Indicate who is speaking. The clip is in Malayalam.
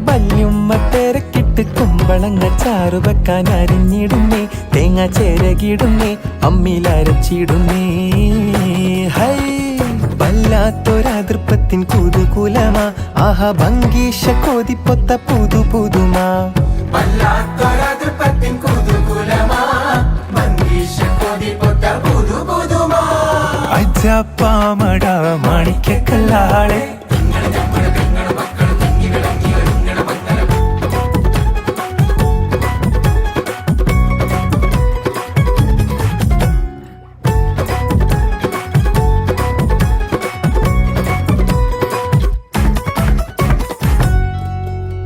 Speaker 1: വല്യുമ്മ തിരക്കിട്ട് കുമ്പളങ്ങ ചാറു വെക്കാൻ അരിഞ്ഞിടുന്നേ, തേങ്ങ ചേരകിടുന്നേ, അമ്മിലരച്ചിടുന്നേ. ഹൈ വല്ലാത്തൊരതൃപ്പത്തിൻ കുതുകുലമാ, ആഹാ ഭംഗീഷ കൊതിപ്പൊത്ത പുതു പുതുമാ.
Speaker 2: വല്ലാത്തൊരതൃപ്പത്തിൻ കുതുകുലമാ, ഭംഗീഷ കൊതിപ്പൊത്ത പുതു പുതുമാ.
Speaker 1: അജപ്പാമട മാണിക്യക്കല്ലാളെ